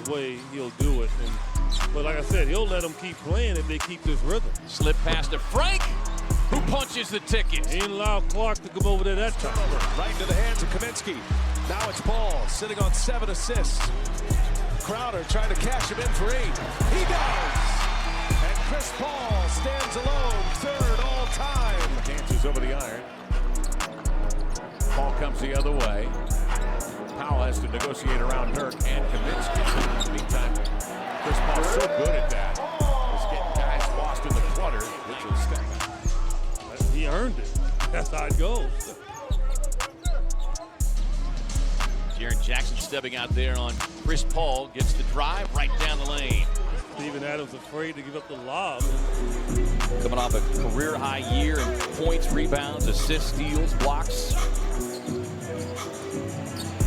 way, he'll do it. But like I said, he'll let them keep playing if they keep this rhythm. Slip pass to Frank, who punches the ticket. He didn't allow Clark to come over there that time. Right into the hands of Kaminsky. Now it's Paul sitting on 7 assists. Crowder trying to cash him in for 8. He does! And Chris Paul stands alone, third all time. Dances over the iron. Paul comes the other way. Powell has to negotiate around Dirk and Kaminsky. Meantime, Chris Paul's so good at that. He's getting guys lost in the clutter, which is step. He earned it. That's how it goes. Jaren Jackson stepping out there on Chris Paul, gets the drive right down the lane. Steven Adams afraid to give up the lob. Coming off a career-high year in points, rebounds, assists, steals, blocks.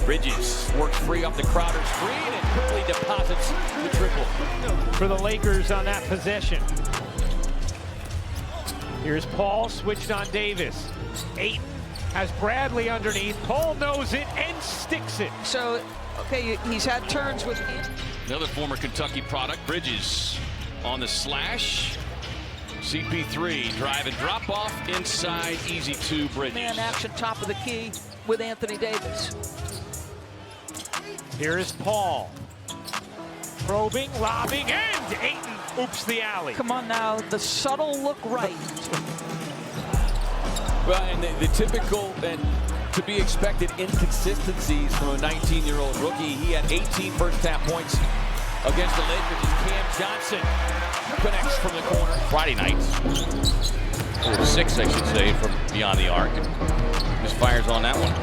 Bridges works free off the Crowder screen and quickly deposits the triple. For the Lakers on that possession. Here's Paul, switched on Davis. Ayton has Bradley underneath. Paul knows it and sticks it. So, okay, he's had turns with Another former Kentucky product, Bridges on the slash. CP3 drive and drop off inside, easy two, Bridges. man action top of the key with Anthony Davis. Here is Paul. Probing, lobbing, and Ayton oops the alley. Come on now, the subtle look right. Well, and the typical and to be expected inconsistencies from a 19-year-old rookie. He had 18 first-half points against the Lakers as Cam Johnson connects from the corner. Friday night, or 6, I should say, from beyond the arc. And misfires on that one.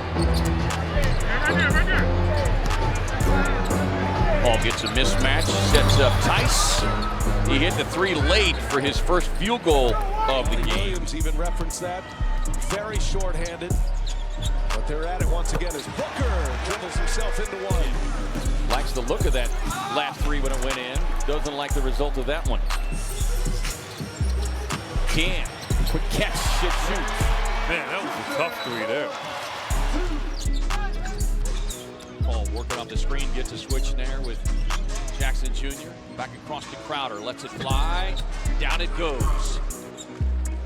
Paul gets a mismatch, sets up Tice. He hit the 3 late for his first field goal of the game. Williams even referenced that. Very short-handed. But they're at it once again as Booker dribbles himself into one. Likes the look of that last 3 when it went in. Doesn't like the result of that one. Cam, quick catch, should shoot. Man, that was a tough 3 there. Paul working off the screen, gets a switch there with Jackson Jr. Back across to Crowder, lets it fly. Down it goes.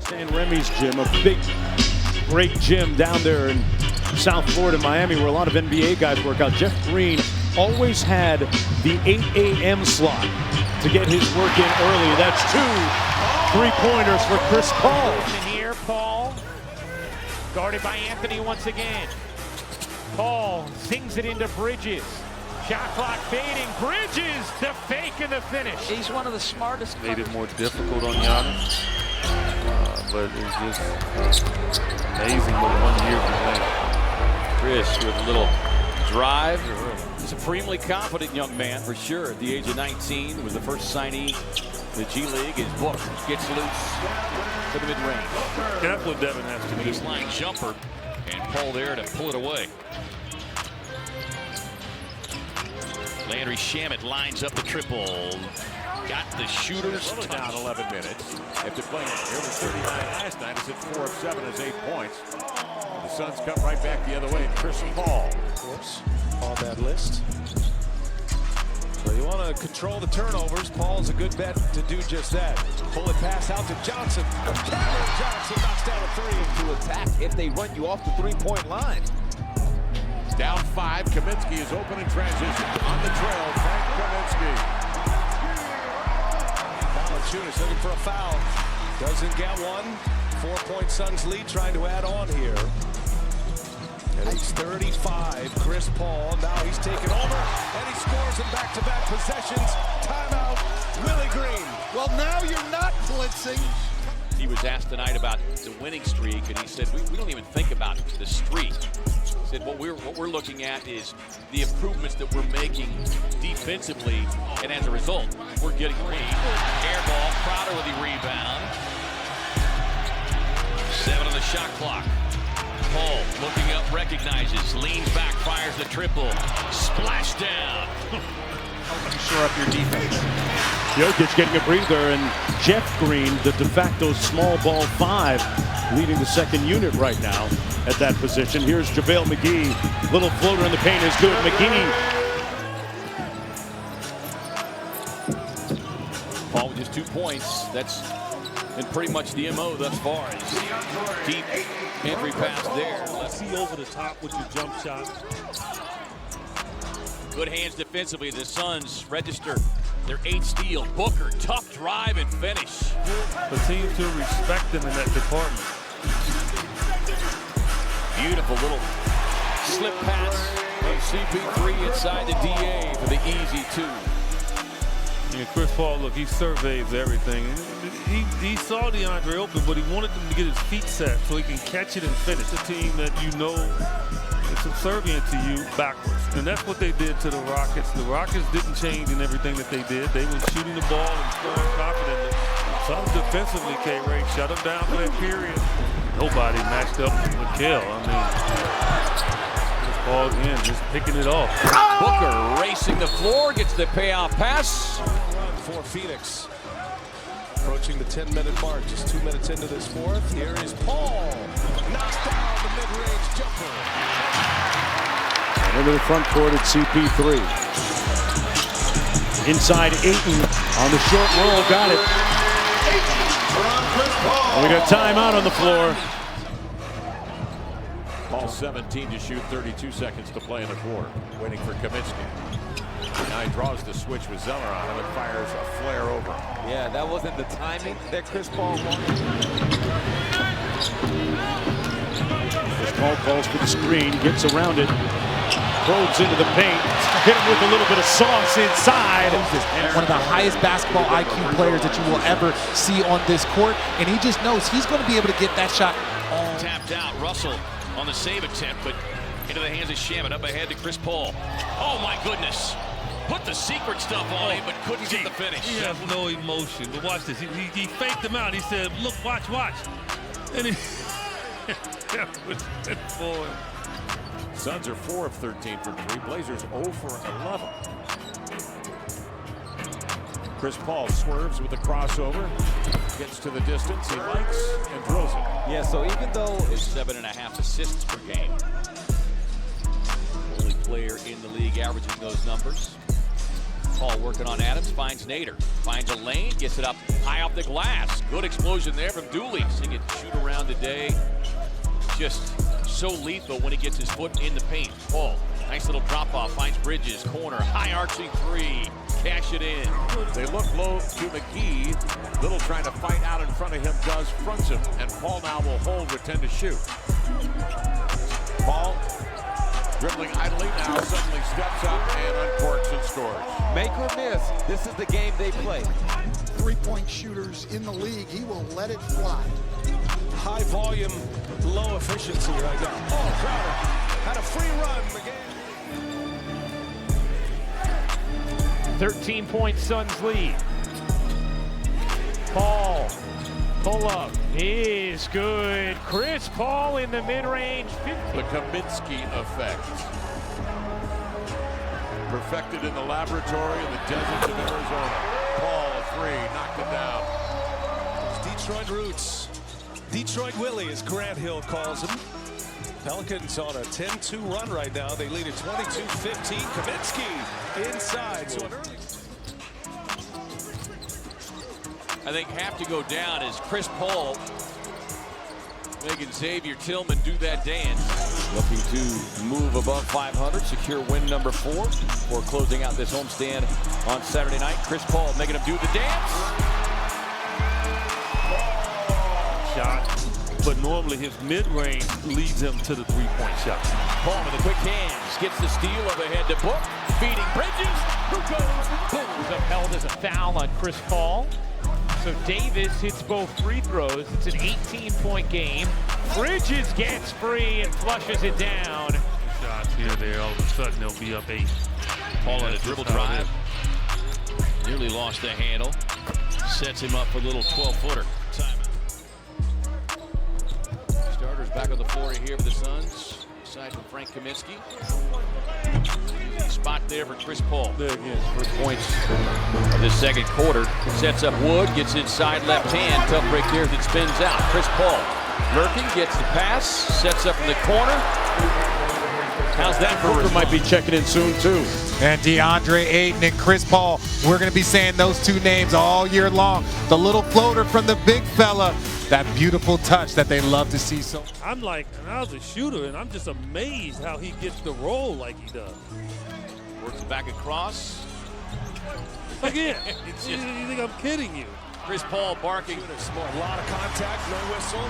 San Remy's gym, a big, great gym down there in South Florida, Miami, where a lot of NBA guys work out. Jeff Green always had the 8 a.m. slot to get his work in early. That's 2 3-pointers for Chris Paul. And here, Paul, guarded by Anthony once again. Paul sings it into Bridges. Shot clock fading. Bridges, the fake and the finish. He's one of the smartest. Made it more difficult on Giannis. But it's just amazing what 1 year can make. Chris with a little drive. Supremely confident young man for sure. At the age of 19, was the first signee to the G League. His book gets loose to the mid-range. That's what Devin has to do. Baseline jumper, and Paul there to pull it away. Landry Shamet lines up the triple. Got the shooters Down 11 minutes. After playing here was 39 last night. It's at 4 of 7 as 8 points. The Suns come right back the other way. Chris Paul, Of course, on that list. So you want to control the turnovers. Paul's a good bet to do just that. Pull it pass out to Johnson. Cameron Johnson knocks down a 3. To attack if they run you off the 3-point line. down 5. Kaminsky is open in transition. On the trail, Frank Kaminsky. Valanciunas looking for a foul. Doesn't get one. 4-point Suns lead, trying to add on here. At age 35, Chris Paul, now he's taken over, and he scores in back-to-back possessions. Timeout, Willie Green. Well, now you're not blitzing. He was asked tonight about the winning streak, and he said, we don't even think about the streak. He said, what we're looking at is the improvements that we're making defensively, and as a result, we're getting a lead. Air ball, Crowder with the rebound. 7 on the shot clock. Paul looking up, recognizes, leans back, fires the triple. Splash down. Helping shore up your defense. Jokic getting a breather, and Jeff Green, the de facto small ball 5, leading the second unit right now at that position. Here's JaVale McGee. Little floater in the paint is good. McGee Paul with just 2 points. That's been pretty much the MO thus far. Deep entry pass there. Let's see over the top with your jump shot. Good hands defensively. The Suns register their 8th steal. Booker, tough drive and finish. The team to respect them in that department. Beautiful little slip pass from CP3 inside the DA for the easy 2. And Chris Paul, look, he surveys everything. He saw DeAndre open, but he wanted him to get his feet set so he can catch it and finish. A team that you know is subservient to you backwards. And that's what they did to the Rockets. The Rockets didn't change in everything that they did. They were shooting the ball and scoring confidently. Some defensively, K-Ray shut them down for that period. Nobody matched up with Kel. I mean, Chris Paul again just picking it off. Booker racing the floor, gets the payoff pass. Run for Phoenix. Approaching the 10-minute mark, just 2 minutes into this fourth. Here is Paul. Knocks down the mid-range jumper. And into the front court at CP3. Inside Ayton on the short roll, got it. And we got timeout on the floor. Paul 17 to shoot, 32 seconds to play in the quarter. Waiting for Kaminsky. Now he draws the switch with Zeller on him and fires a flare over. Yeah, that wasn't the timing that Chris Paul wanted. Chris Paul calls for the screen, gets around it, probes into the paint, hit him with a little bit of sauce inside. One of the highest basketball IQ players that you will ever see on this court, and he just knows he's going to be able to get that shot on. Tapped out, Russell on the save attempt, but into the hands of Shamet, up ahead to Chris Paul. Oh my goodness. Put the secret stuff on him, but couldn't get the finish. He has no emotion. But watch this. He faked him out. He said, look, watch. And he boy. Suns are 4 of 13 from 3. Blazers 0 for 11. Chris Paul swerves with a crossover. Gets to the distance he likes and drills it. Yeah, so even though It's 7.5 assists per game. Only player in the league averaging those numbers. Paul working on Adams, finds Nader. Finds a lane, gets it up high off the glass. Good explosion there from Dooley. Seeing it shoot around today. Just so lethal when he gets his foot in the paint. Paul, nice little drop off, finds Bridges, corner, high arching 3. Cash it in. They look low to McGee. Little trying to fight out in front of him, does, fronts him, and Paul now will hold with 10 to shoot. Paul dribbling idly, now suddenly steps up and uncorks and scores. make or miss, this is the game they play. Three-point shooters in the league, he will let it fly. High volume, low efficiency right now. Oh, Crowder had a free run. The game. 13-point Suns lead. Paul, pull up is good. Chris Paul in the mid-range. The Kaminsky effect. Perfected in the laboratory in the deserts of Arizona. Paul, a 3, knocked it down. Detroit roots. Detroit Willie, as Grant Hill calls him. Pelicans on a 10-2 run right now. They lead at 22-15. Kaminsky inside. So an early. I think have to go down is Chris Paul making Xavier Tillman do that dance. Looking to move above 500, secure win number 4 before closing out this homestand on Saturday night. Chris Paul making him do the dance. Shot, but normally his mid-range leads him to the three-point shot. Paul with the quick hands, gets the steal up ahead to Book, feeding Bridges, who goes, boom. Was upheld as a foul on Chris Paul. So Davis hits both free throws. It's an 18-point game. Bridges gets free and flushes it down. Shots here, there, all of a sudden they'll be up 8. Paul on a dribble drive. Nearly lost the handle. Sets him up for a little 12-footer. Starters back on the floor here for the Suns. Aside from Frank Kaminsky. Easy spot there for Chris Paul. There again. First points of this second quarter. Sets up Wood, gets inside left hand. Tough break here as it spins out. Chris Paul lurking, gets the pass, sets up in the corner. How's that for Booker might be checking in soon, too. And DeAndre Ayton and Chris Paul, we're going to be saying those two names all year long. The little floater from the big fella, that beautiful touch that they love to see. So I'm like, and I was a shooter, and I'm just amazed how he gets the roll like he does. Works it back across. Again, you think I'm kidding you? Chris Paul barking. A lot of contact, no whistle.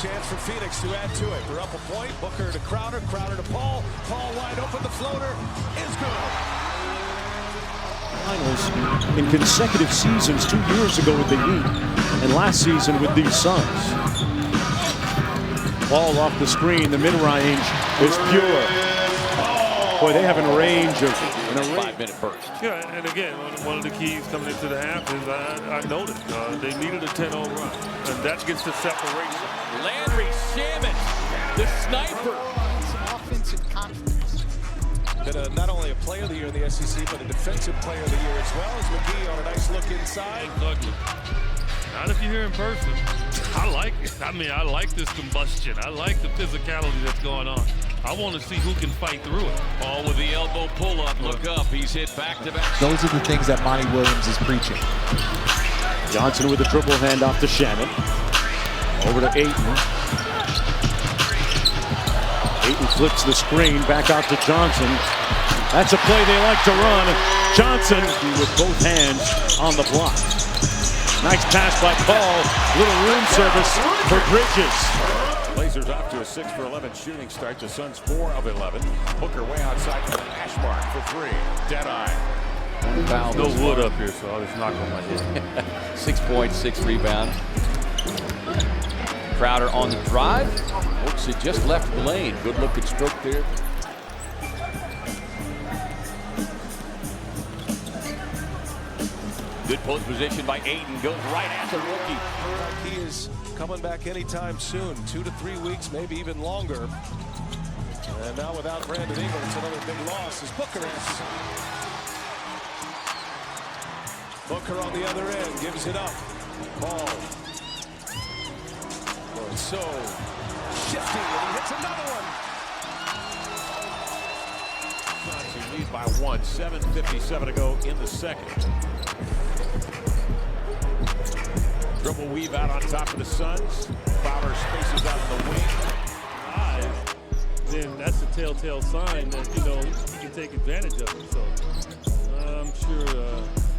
Chance for Phoenix to add to it. They're up a point. Booker to Crowder, Crowder to Paul. Paul wide open, the floater is good. Finals in consecutive seasons 2 years ago with the Heat and last season with these Suns. Ball off the screen, the mid-range is pure. Boy, they have a range of 5-minute burst. Yeah, and again, one of the keys coming into the half is I noticed they needed a 10-0 run, and that gets the separation. Landry Shamet, the sniper. Some offensive confidence. Been not only a player of the year in the SEC, but a defensive player of the year as well as McGee on a nice look inside. Ugly. Not if you're here in person. I like it. I mean, I like this combustion. I like the physicality that's going on. I want to see who can fight through it. Paul with the elbow pull-up. Look up. He's hit back-to-back. those are the things that Monty Williams is preaching. Johnson with a dribble handoff to Shannon. Over to Ayton. Ayton flips the screen back out to Johnson. That's a play they like to run. Johnson with both hands on the block. Nice pass by Paul. Little room service for Bridges. Blazers off to a 6 for 11 shooting start. The Suns 4 of 11. Booker way outside for the hash mark for 3. Dead eye. No wood up here, so I'll just knock on my head. 6 points, 6 rebounds. Crowder on the drive. Works it just left the lane. Good looking stroke there. Good post position by Ayton. Goes right at the rookie. He is coming back anytime soon. 2 to 3 weeks, maybe even longer. And now without Brandon Ingram, it's another big loss as Booker is. Booker on the other end gives it up. Paul. So shifty, and he hits another one. Suns lead by 1. 7:57 to go in the second. Dribble weave out on top of the Suns. Crowder spaces out on the wing. Then that's a telltale sign that, you know, he can take advantage of it. So I'm sure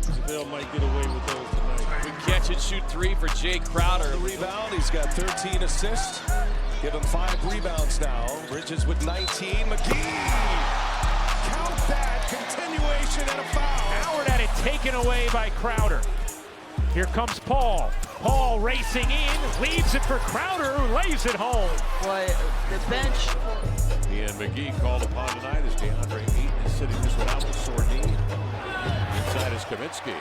Javale might get away with those tonight. Good catch and shoot 3 for Jay Crowder. The rebound, he's got 13 assists. Give him 5 rebounds now. Bridges with 19. McGee! Count that. Continuation and a foul. Howard had it taken away by Crowder. Here comes Paul. Paul racing in, leaves it for Crowder, who lays it home. Boy, the bench. He and McGee called upon tonight as DeAndre Ayton is sitting just without the sore knee. Inside is Kaminsky,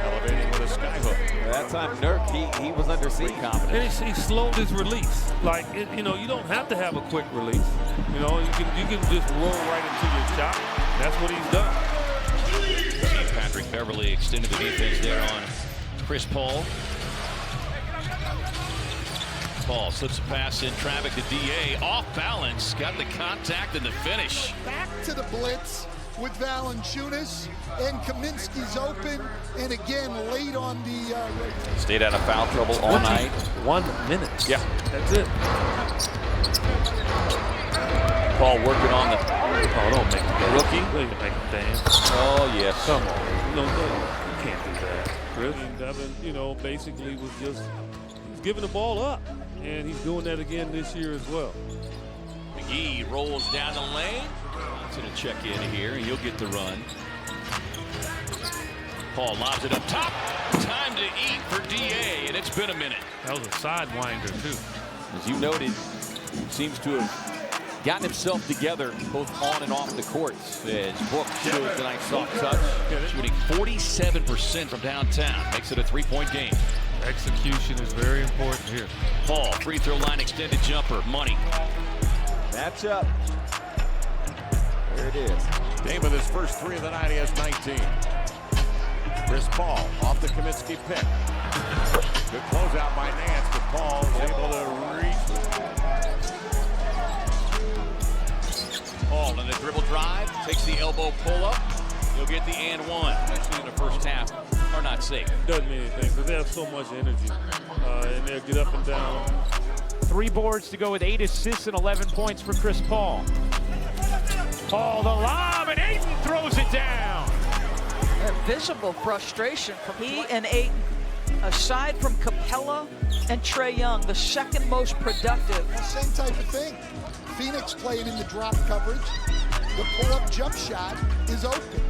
elevating with a skyhook. That time, Nurk, he was under sea confidence. And he slowed his release. Like, you know, you don't have to have a quick release. You know, you can just roll right into your shot. That's what he's done. Patrick Beverly extended the defense there on Chris Paul. Paul slips a pass in traffic to DA. Off balance. Got the contact and the finish. Back to the blitz with Valanciunas, and Kaminsky's open, and again late on the Stayed out of foul trouble all night. 1 minute. Yeah. That's it. Paul working on the Oh, don't make him rookie. You can make him dance. Oh, yes. Come on. You can't do that. Chris. And Devin, you know, basically was just he's giving the ball up. And he's doing that again this year as well. McGee rolls down the lane. Johnson will check in here, and he'll get the run. Paul lobs it up top. Time to eat for DA, and it's been a minute. That was a sidewinder, too. As you noted, seems to have gotten himself together both on and off the courts. As Book shows the nice soft touch. Shooting 47% from downtown. Makes it a 3-point game. Execution is very important here. Paul, free throw line extended jumper. Money. Match up. There it is. Dame with his first 3 of the night. He has 19. Chris Paul off the Kaminsky pick. Good closeout by Nance, but Paul is able to reach. Paul Paul in a dribble drive, takes the elbow pull-up. He'll get the and one. Actually, in the first half, are not safe. Doesn't mean anything because they have so much energy, and they'll get up and down. 3 boards to go with 8 assists and 11 points for Chris Paul. Paul the lob, and Ayton throws it down. A visible frustration from he and Ayton. Aside from Capella and Trae Young, the second most productive. Same type of thing. Phoenix playing in the drop coverage. The pull-up jump shot is open.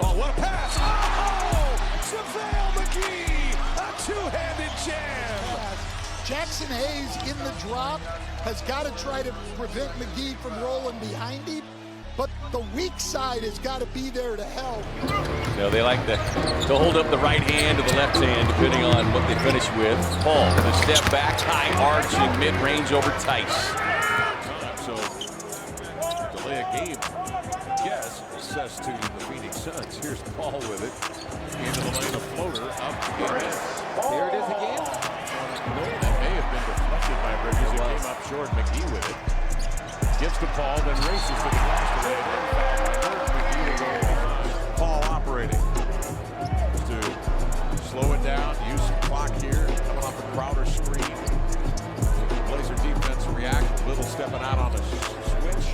Oh, what a pass! Oh! JaVale McGee! A two-handed jam! Jackson Hayes in the drop has got to try to prevent McGee from rolling behind him, but the weak side has got to be there to help. You know, they like to hold up the right hand or the left hand, depending on what they finish with. Paul with a step back, high arch and mid-range over Tice. So, delay a game, yes, says to the Phoenix Suns. Here's Paul with it. Into the lane, a floater up here. Here it is again. No, that may have been deflected by Bridges. It came up short. McGee with it. Gives to Paul, then races to the glass to lay it in. Foul by Dirk. McGee to go. Paul operating to slow it down. Use some clock here. Coming off the Crowder screen. Blazer defense react. Little stepping out on the switch.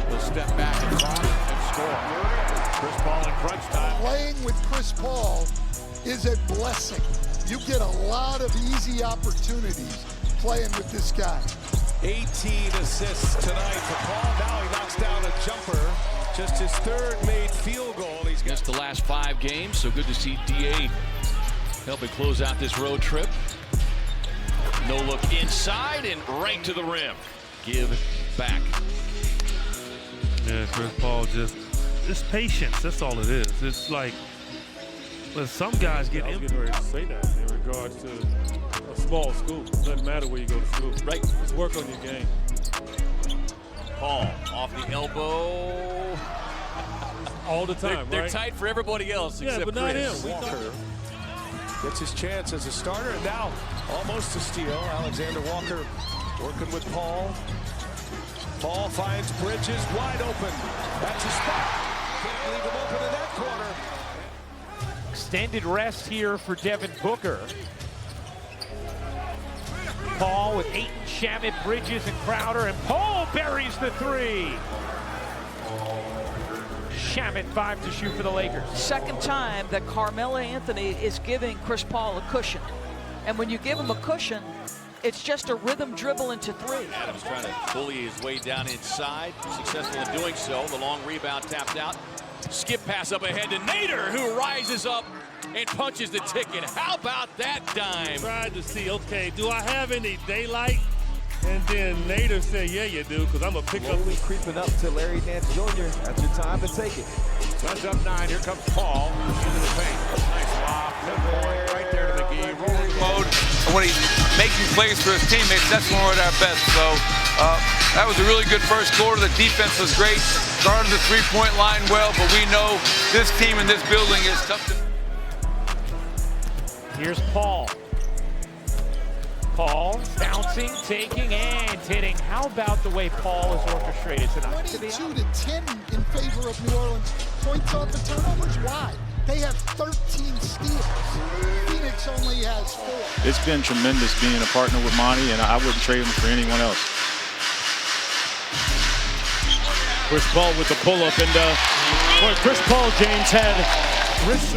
He'll step back across and score. Chris Paul in crunch time. Playing with Chris Paul is a blessing. You get a lot of easy opportunities playing with this guy. 18 assists tonight for Paul. Now he knocks down a jumper. Just his third made field goal. He's got the last 5 games, so good to see DA helping close out this road trip. No look inside and right to the rim. Give back. Yeah, Chris Paul it's patience. That's all it is. It's like, well, some guys get. I was getting ready to say that in regards to a small school. It doesn't matter where you go to school. Right. Just work on your game. Paul off the elbow. All the time, They're right? tight for everybody else except but not Chris. him. Walker gets his chance as a starter, and now almost a steal. Alexander Walker working with Paul. Paul finds Bridges wide open. That's his spot. Can't leave him open in that corner. Extended rest here for Devin Booker. Paul with Ayton, Shamet, Bridges, and Crowder, and Paul buries the 3. Shamet 5 to shoot for the Lakers. Second time that Carmelo Anthony is giving Chris Paul a cushion. And when you give him a cushion, it's just a rhythm dribble into 3. Adams trying to bully his way down inside. Successful in doing so. The long rebound tapped out. Skip pass up ahead to Nader, who rises up and punches the ticket. How about that dime? Tried to see, okay, do I have any daylight? And then Nader said, yeah, you do, because I'm going to pick up. Creeping up to Larry Nance Jr. That's your time to take it. Suns up 9. Here comes Paul into the paint. Nice lob. Pinpoint right there to McGee. Rolling mode. And when he's making plays for his teammates, that's when we're at our best. So that was a really good first quarter. The defense was great. Guarded the three-point line well, but we know this team in this building is tough to. Here's Paul. Paul bouncing, taking, and hitting. How about the way Paul is orchestrated tonight? 22 to 10 in favor of New Orleans. Points off the turnovers. Why? They have 13 steals. Phoenix only has 4. It's been tremendous being a partner with Monty, and I wouldn't trade him for anyone else. Chris Paul with the pull-up, and Chris Paul, James, had wrist.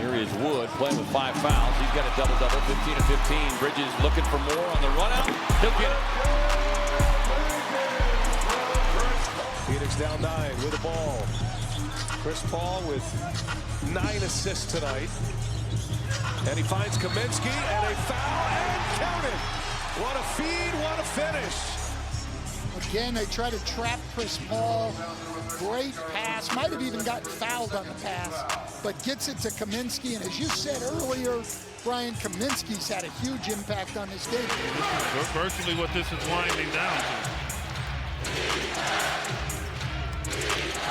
Here is Wood playing with 5 fouls. He's got a double-double, 15 and 15. Bridges looking for more on the run-out. He'll get it. Phoenix down 9 with the ball. Chris Paul with 9 assists tonight. And he finds Kaminsky and a foul and counted. What a feed, what a finish. Again, they try to trap Chris Paul. Great pass. Might have even gotten fouled on the pass, but gets it to Kaminsky. And as you said earlier, Brian, Kaminsky's had a huge impact on this game. This is virtually what this is winding down to.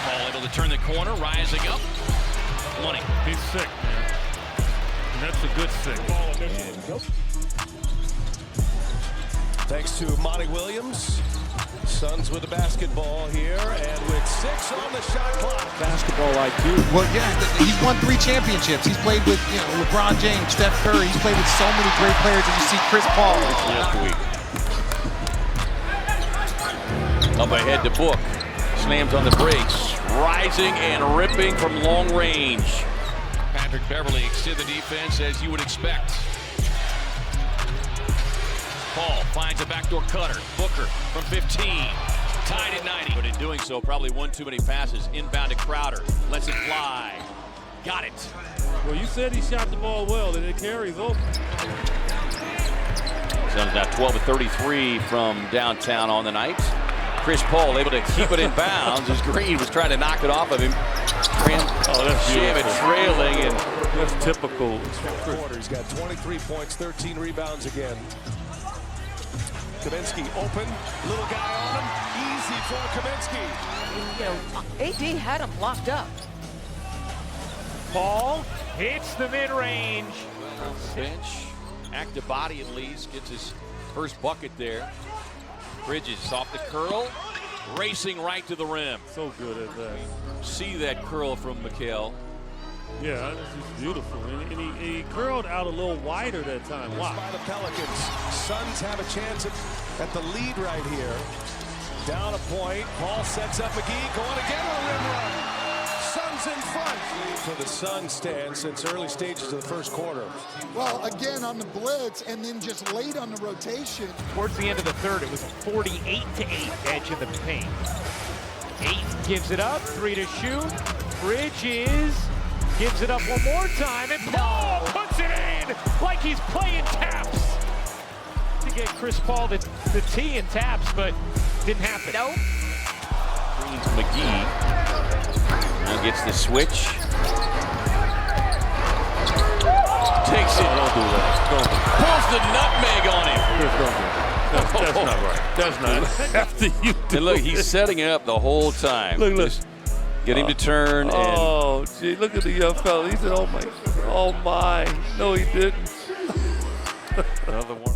Paul able to turn the corner, rising up. Money. He's sick, man. And that's a good sick. Thanks to Monty Williams. Suns with the basketball here, and with 6 on the shot clock. Basketball IQ. Well, yeah, he's won 3 championships. He's played with, LeBron James, Steph Curry. He's played with so many great players, and you see Chris Paul. Up ahead to Book. Slams on the brakes. Rising and ripping from long range. Patrick Beverly extend the defense as you would expect. Paul finds a backdoor cutter. Booker from 15. Tied at 90. But in doing so, probably one too many passes. Inbound to Crowder. Lets it fly. Got it. Well, you said he shot the ball well, and it carries over. Suns now 12 of 33 from downtown on the night. Chris Paul able to keep it in bounds as Green was trying to knock it off of him. Shamit trailing, and that's typical. He's got 23 points, 13 rebounds again. Kaminsky open, little guy on him, easy for Kaminsky. AD had him locked up. Paul hits the mid-range. Bench, active body at least, gets his first bucket there. Bridges off the curl, racing right to the rim. So good at that. See that curl from Mikal. Yeah, this is beautiful. And he curled out a little wider that time. Wow. By the Pelicans. Suns have a chance at the lead right here. Down a point. Paul sets up McGee. Going again with a rim run. Suns in front. For the Suns stand since early stages of the first quarter. Well, again on the blitz and then just late on the rotation. Towards the end of the third, it was a 48-8 edge of the paint. 8 gives it up, 3 to shoot. Bridges gives it up one more time, and Paul puts it in like he's playing taps. To get Chris Paul the tee and taps, but didn't happen. Nope. Green to McGee. Now gets the switch. Takes it. Don't do that. Pulls the nutmeg on him. That's not right. That's not. After you do And look, he's setting it up the whole time. Look. Just get him to turn. Oh, gee, look at the young fella. He said, oh my. No, he didn't. Another one.